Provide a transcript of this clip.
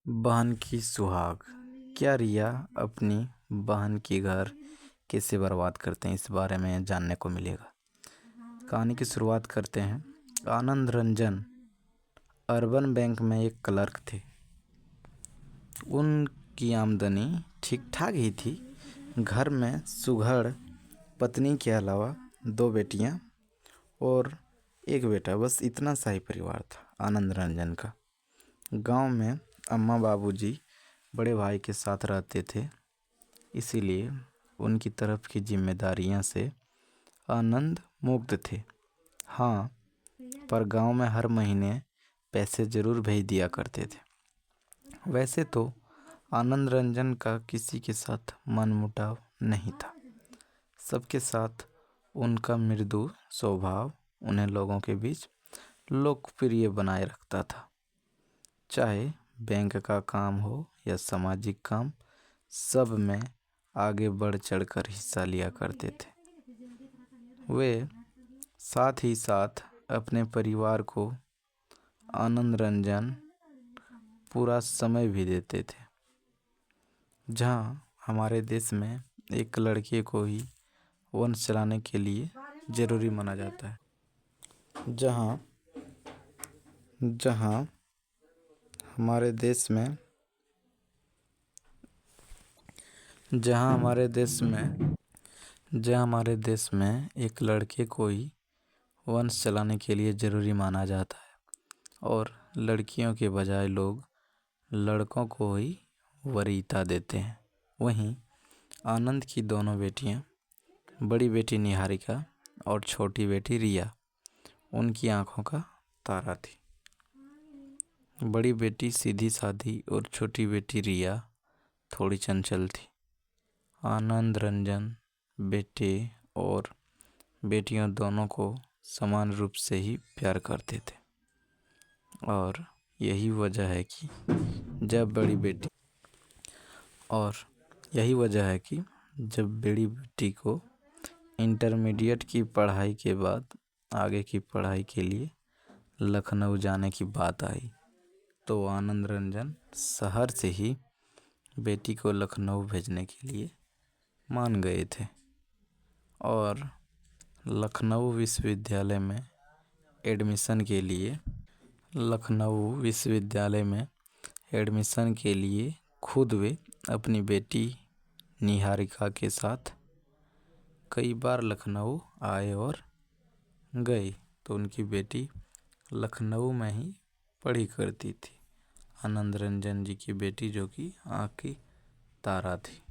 बहन की सुहाग। क्या रिया अपनी बहन की घर कैसे बर्बाद करते हैं, इस बारे में जानने को मिलेगा। कहानी की शुरुआत करते हैं। आनंद रंजन अर्बन बैंक में एक क्लर्क थे। उनकी आमदनी ठीक ठाक ही थी। घर में सुघड़ पत्नी के अलावा 2 बेटियां और एक बेटा, बस इतना सा ही परिवार था आनंद रंजन का। गांव में अम्मा बाबूजी बड़े भाई के साथ रहते थे, इसीलिए उनकी तरफ की जिम्मेदारियां से आनंद मुक्त थे। हाँ, पर गांव में हर महीने पैसे जरूर भेज दिया करते थे। वैसे तो आनंद रंजन का किसी के साथ मनमुटाव नहीं था। सबके साथ उनका मृदु स्वभाव उन्हें लोगों के बीच लोकप्रिय बनाए रखता था। चाहे बैंक का काम हो या सामाजिक काम, सब में आगे बढ़ चढ़कर हिस्सा लिया करते थे। वे साथ ही साथ अपने परिवार को आनंद रंजन पूरा समय भी देते थे। जहाँ हमारे देश में एक लड़के को ही वंश चलाने के लिए जरूरी माना जाता है। जहाँ जहाँ हमारे देश में जहाँ हमारे देश में एक लड़के को ही वंश चलाने के लिए ज़रूरी माना जाता है और लड़कियों के बजाय लोग लड़कों को ही वरीयता देते हैं। वहीं आनंद की दोनों बेटियां, बड़ी बेटी निहारिका और छोटी बेटी रिया, उनकी आंखों का तारा थी। बड़ी बेटी सीधी साधी और छोटी बेटी रिया थोड़ी चंचल थी। आनंद रंजन बेटे और बेटियों दोनों को समान रूप से ही प्यार करते थे और यही वजह है कि जब बड़ी बेटी को इंटरमीडिएट की पढ़ाई के बाद आगे की पढ़ाई के लिए लखनऊ जाने की बात आई, तो आनंद रंजन शहर से ही बेटी को लखनऊ भेजने के लिए मान गए थे और लखनऊ विश्वविद्यालय में एडमिशन के लिए खुद वे अपनी बेटी निहारिका के साथ कई बार लखनऊ आए और गए, तो उनकी बेटी लखनऊ में ही पढ़ी करती थी। आनंद रंजन जी की बेटी, जो कि आँख की तारा थी।